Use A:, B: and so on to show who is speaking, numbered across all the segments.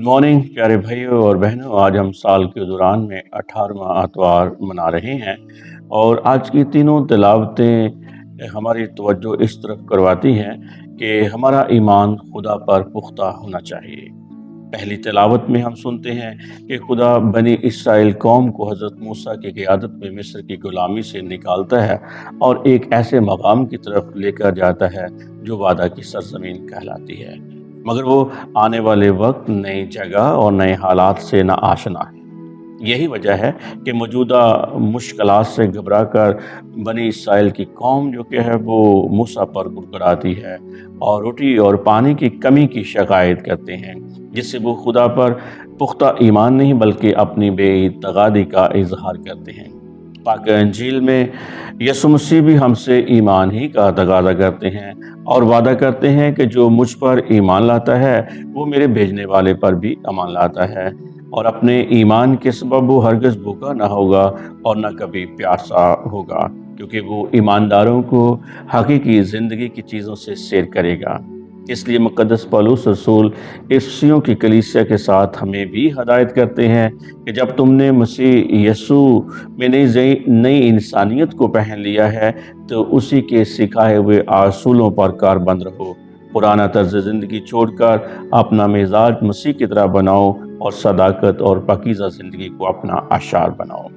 A: Good morning प्यारे भाइयों और बहनों। आज हम साल के दौरान में 18वां अतवार मना रहे हैं और आज की तीनों तिलावतें हमारी तवज्जो इस तरफ करवाती हैं कि हमारा ईमान खुदा पर पुख्ता होना चाहिए। पहली तिलावत में हम सुनते हैं कि खुदा बनी इसराइल कौम को हज़रत मूसा की क़ियादत में मिस्र की ग़ुलामी से निकालता है और एक ऐसे मकाम की तरफ लेकर जाता है जो वादा की सरज़मीन कहलाती है, मगर वो आने वाले वक्त नई जगह और नए हालात से ना आशना है। यही वजह है कि मौजूदा मुश्किलात से घबरा कर बनी इसराइल की कौम जो कि है वो मूसा पर गुड़गुड़ाती है और रोटी और पानी की कमी की शिकायत करते हैं, जिससे वो खुदा पर पुख्ता ईमान नहीं बल्कि अपनी बेइत्तेकादी का इजहार करते हैं। पाक अंजील में यसु मसीह भी हमसे ईमान ही का तकाज़ा करते हैं और वादा करते हैं कि जो मुझ पर ईमान लाता है वो मेरे भेजने वाले पर भी ईमान लाता है और अपने ईमान के सबब वो हरगिज़ भूखा ना होगा और न कभी प्यासा होगा, क्योंकि वो ईमानदारों को हकीकी ज़िंदगी की चीज़ों से सैर करेगा। इसलिए मुक़द्दस पौलुस रसूल इफिसियों की कलीसिया के साथ हमें भी हदायत करते हैं कि जब तुमने मसीह यसू में नई इंसानियत को पहन लिया है तो उसी के सिखाए हुए असूलों पर कारबंद रहो। पुराना तर्ज ज़िंदगी छोड़कर अपना मिजाज मसीह की तरह बनाओ और सदाकत और पाकीज़ा ज़िंदगी को अपना आशार बनाओ।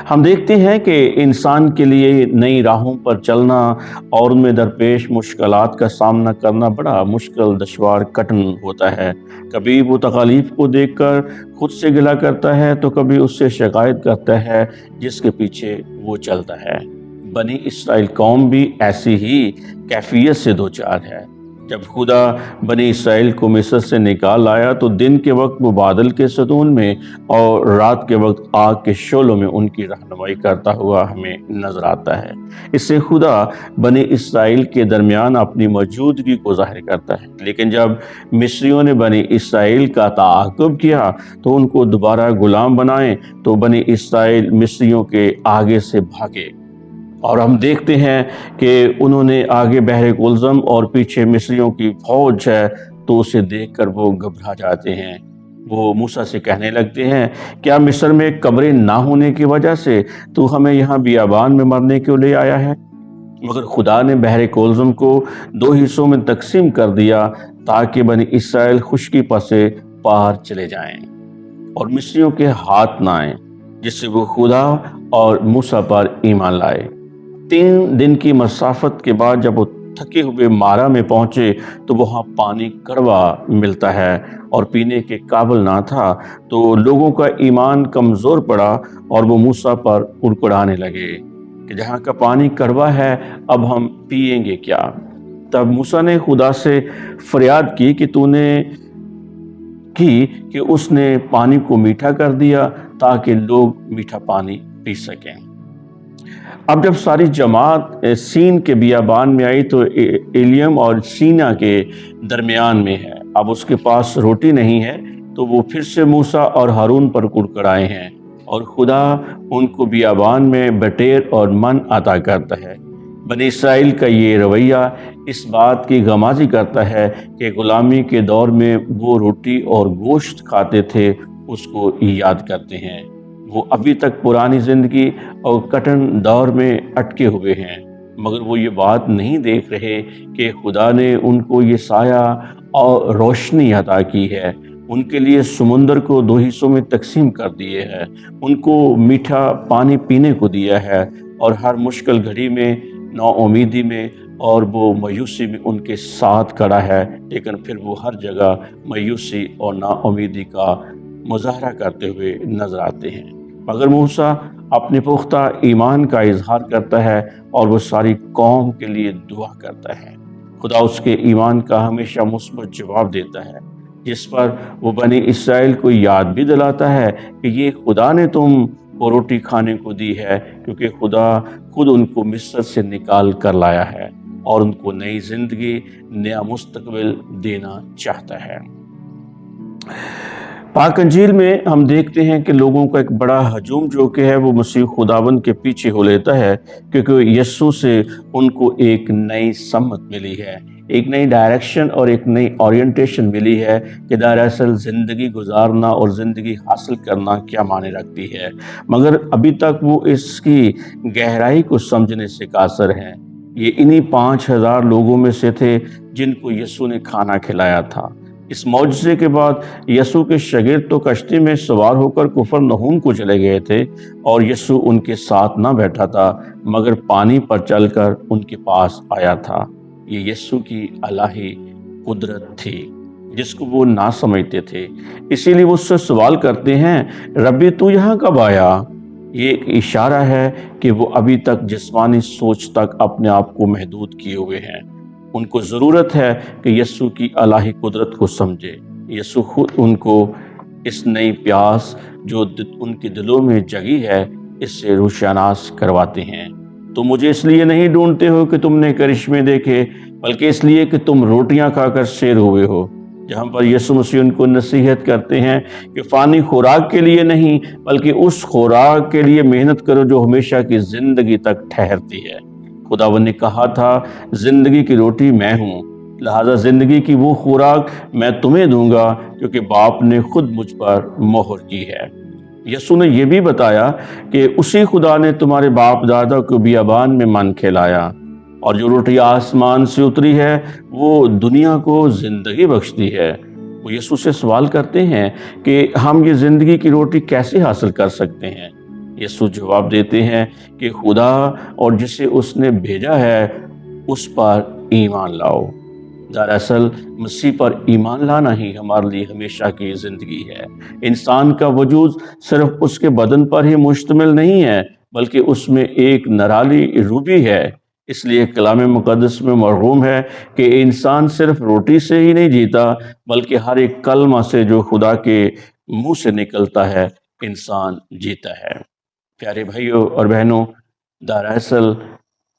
A: हम देखते हैं कि इंसान के लिए नई राहों पर चलना और उनमें दरपेश मुश्किलात का सामना करना बड़ा मुश्किल, दुश्वार, कठिन होता है। कभी वो तकालीफ को देखकर खुद से गिला करता है तो कभी उससे शिकायत करता है जिसके पीछे वो चलता है। बनी इसराइल कौम भी ऐसी ही कैफियत से दो चार है। जब खुदा बनी इसराइल को मिस्र से निकाल लाया तो दिन के वक्त वो बादल के सतून में और रात के वक्त आग के शोलों में उनकी रहनुमाई करता हुआ हमें नजर आता है। इससे खुदा बनी इसराइल के दरमियान अपनी मौजूदगी को जाहिर करता है। लेकिन जब मिस्रियों ने बनी इसराइल का ताक़ुब किया तो उनको दोबारा गुलाम बनाए तो बनी इसराइल मिस्रियों के आगे से भागे और हम देखते हैं कि उन्होंने आगे बहरे गुलज़म और पीछे मिस्रियों की फौज है तो उसे देखकर वो घबरा जाते हैं। वो मूसा से कहने लगते हैं, क्या मिस्र में कब्रें ना होने की वजह से तू हमें यहाँ बियाबान में मरने के लिए आया है? मगर खुदा ने बहरे गुलज़म को दो हिस्सों में तकसीम कर दिया ताकि बनी इसराइल खुशकी पर से पार चले जाएं और मिस्रियों के हाथ ना आए, जिससे वो खुदा और मूसा पर ईमान लाए। 3 दिन की मसाफत के बाद जब वो थके हुए मारा में पहुंचे तो वहाँ पानी कड़वा मिलता है और पीने के काबिल ना था, तो लोगों का ईमान कमज़ोर पड़ा और वो मूसा पर कुड़कुड़ाने लगे कि जहाँ का पानी कड़वा है अब हम पिएंगे क्या। तब मूसा ने खुदा से फरियाद की कि उसने पानी को मीठा कर दिया ताकि लोग मीठा पानी पी सकें। अब जब सारी जमात सीन के बियाबान में आई तो एलियम और सीना के दरमियान में है। अब उसके पास रोटी नहीं है तो वो फिर से मूसा और हारून पर कुड़कुड़ाए हैं और खुदा उनको बियाबान में बटेर और मन अता करता है। बनी इसराइल का ये रवैया इस बात की गमाज़ी करता है कि गुलामी के दौर में वो रोटी और गोश्त खाते थे उसको याद करते हैं। वो अभी तक पुरानी ज़िंदगी और कठिन दौर में अटके हुए हैं, मगर वो ये बात नहीं देख रहे कि खुदा ने उनको ये साया और रोशनी अता की है। उनके लिए समुंदर को 2 हिस्सों में तकसीम कर दिए है, उनको मीठा पानी पीने को दिया है और हर मुश्किल घड़ी में, नाउमीदी में और वो मायूसी में उनके साथ खड़ा है। लेकिन फिर वो हर जगह मायूसी और नाउमीदी का मुजाहरा करते हुए नजर आते हैं। मगर मूसा अपने पुख्ता ईमान का इजहार करता है और वो सारी कौम के लिए दुआ करता है। खुदा उसके ईमान का हमेशा मुस्बत जवाब देता है, जिस पर वो बनी इसराइल को याद भी दिलाता है कि ये खुदा ने तुम को रोटी खाने को दी है, क्योंकि खुदा खुद उनको मिस्र से निकाल कर लाया है और उनको नई जिंदगी, नया मुस्तकबिल देना चाहता है। पाक अंजील में हम देखते हैं कि लोगों का एक बड़ा हजूम जो कि है वो मसीह खुदावंद के पीछे हो लेता है, क्योंकि यस्सु से उनको एक नई सम्मत मिली है, एक नई डायरेक्शन और एक नई ओरिएंटेशन मिली है कि दरअसल ज़िंदगी गुजारना और ज़िंदगी हासिल करना क्या मायने रखती है। मगर अभी तक वो इसकी गहराई को समझने से कासर हैं। ये इन्हीं 5000 लोगों में से थे जिनको यस्सु ने खाना खिलाया था। इस मौजज़े के बाद यस्सु के शागिर्द तो कश्ती में सवार होकर कुफरनहूम को चले गए थे और यस्सु उनके साथ ना बैठा था, मगर पानी पर चलकर उनके पास आया था। ये यस्सु की इलाही कुदरत थी जिसको वो ना समझते थे। इसीलिए वो उससे सवाल करते हैं, रब्बी तू यहाँ कब आया? ये एक इशारा है कि वो अभी तक जिस्मानी सोच तक अपने आप को महदूद किए हुए हैं। उनको ज़रूरत है कि यस्सु की इलाही कुदरत को समझे। यस्सु खुद उनको इस नई प्यास जो उनके दिलों में जगी है, इससे रोशनास करवाते हैं। तुम मुझे इसलिए नहीं ढूंढते हो कि तुमने करिश्मे देखे, बल्कि इसलिए कि तुम रोटियां खाकर शेर हुए हो। जहाँ पर यीशु मसीह उनको नसीहत करते हैं कि फ़ानी खुराक के लिए नहीं, बल्कि उस खुराक के लिए मेहनत करो जो हमेशा की ज़िंदगी तक ठहरती है। खुदावंद ने कहा था, ज़िंदगी की रोटी मैं हूँ, लिहाजा ज़िंदगी की वो खुराक मैं तुम्हें दूंगा क्योंकि बाप ने खुद मुझ पर मोहर की है। यीशु ने यह भी बताया कि उसी खुदा ने तुम्हारे बाप दादा को बियाबान में मन खिलाया, और जो रोटी आसमान से उतरी है वो दुनिया को जिंदगी बख्शती है। वो यीशु से सवाल करते हैं कि हम ये जिंदगी की रोटी कैसे हासिल कर सकते हैं। यीशु जवाब देते हैं कि खुदा और जिसे उसने भेजा है उस पर ईमान लाओ। दरअसल मसीह पर ईमान लाना ही हमारे लिए हमेशा की ज़िंदगी है। इंसान का वजूद सिर्फ उसके बदन पर ही मुश्तमिल नहीं है, बल्कि उसमें एक निराली रूह भी है। इसलिए कलाम मुक़द्दस में मरगूम है कि इंसान सिर्फ रोटी से ही नहीं जीता, बल्कि हर एक कलमा से जो खुदा के मुंह से निकलता है इंसान जीता है। प्यारे भाइयों और बहनों, दरअसल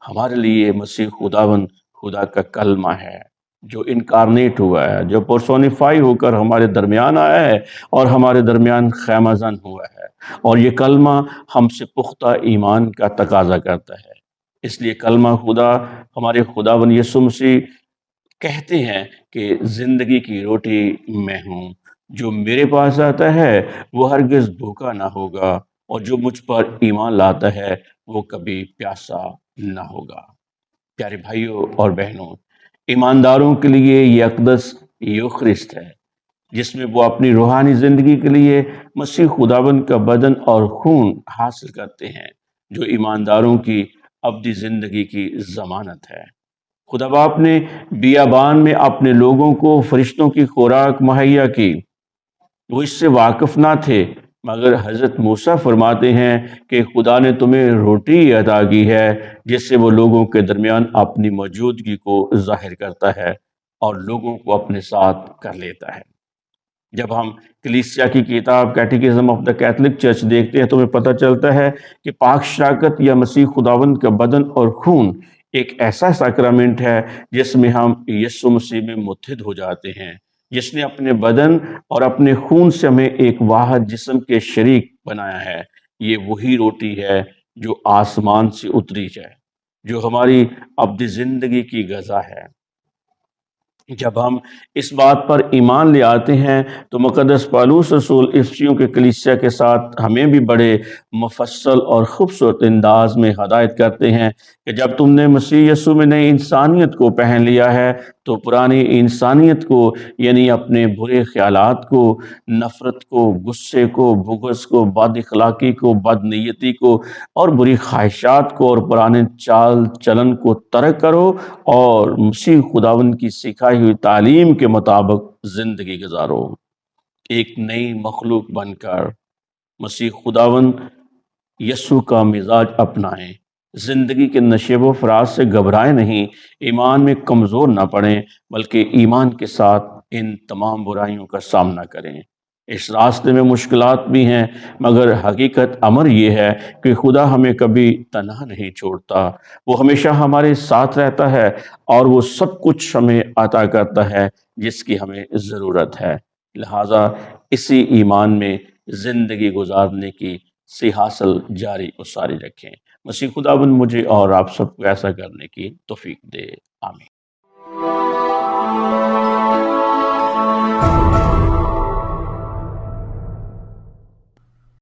A: हमारे लिए मसीह खुदावंद खुदा का कलमा है जो इनकारनेट हुआ है, जो पर्सोनिफाई होकर हमारे दरमियान आया है और हमारे दरमियान खैमज़न हुआ है। और ये कलमा हमसे पुख्ता ईमान का तकाजा करता है। इसलिए कलमा खुदा हमारे खुदावंद यीशु मसीह कहते हैं कि ज़िंदगी की रोटी मैं हूँ, जो मेरे पास आता है वो हरगिज़ भूखा ना होगा, और जो मुझ पर ईमान लाता है वो कभी प्यासा ना होगा। प्यारे भाइयों और बहनों, ईमानदारों के लिए ये अक़दस यूखरिस्त है, जिसमें वो अपनी रूहानी ज़िंदगी के लिए मसीह खुदावंद का बदन और खून हासिल करते हैं, जो ईमानदारों की अब्दी ज़िंदगी की ज़मानत है। खुदा बाप ने बियाबान में अपने लोगों को फरिश्तों की खुराक मुहैया की। वो इससे वाकिफ ना थे, मगर हज़रत मूसा फरमाते हैं कि खुदा ने तुम्हें रोटी अता की है जिससे वो लोगों के दरमियान अपनी मौजूदगी को जाहिर करता है और लोगों को अपने साथ कर लेता है। जब हम कलीसिया की किताब कैटेकिज्म ऑफ द कैथोलिक चर्च देखते हैं तो हमें पता चलता है कि पाक शराकत या मसीह खुदावंद का बदन और खून एक ऐसा सैक्रामेंट है जिसमें हम यीशु मसीह में मुत्तहिद हो जाते हैं, जिसने अपने बदन और अपने खून से हमें एक वाहिद जिस्म के शरीक बनाया है। ये वही रोटी है जो आसमान से उतरी है, जो हमारी अब्दी ज़िंदगी की ग़ज़ा है। जब हम इस बात पर ईमान ले आते हैं तो मुक़द्दस पौलुस रसूल इफिसियों के कलीसिया के साथ हमें भी बड़े मुफस्सल और खूबसूरत अंदाज में हदायत करते हैं कि जब तुमने मसीह यीशु में नई इंसानियत को पहन लिया है तो पुरानी इंसानियत को, यानी अपने बुरे ख्यालात को, नफ़रत को, गुस्से को, बुग़्ज़ को, बद अखलाक़ी को, बदनीयती को और बुरी ख्वाहिशात को और पुराने चाल चलन को तर्क करो और मसीह खुदावंद की सिखाई हुई तालीम के मुताबिक ज़िंदगी गुजारो। एक नई मखलूक बनकर मसीह खुदावंद यस्सु का मिजाज अपनाएं। ज़िंदगी के नशेब फराज से घबराएं नहीं, ईमान में कमज़ोर ना पड़ें, बल्कि ईमान के साथ इन तमाम बुराइयों का सामना करें। इस रास्ते में मुश्किलात भी हैं, मगर हकीकत अमर ये है कि खुदा हमें कभी तन्हा नहीं छोड़ता। वो हमेशा हमारे साथ रहता है और वो सब कुछ हमें अता करता है जिसकी हमें ज़रूरत है। लिहाजा اسی ایمان میں زندگی گزارنے کی سیاحت جاری و ساری رکھیں۔ مسیح خداوند مجھے اور آپ سب کو ایسا کرنے کی توفیق دے، آمین۔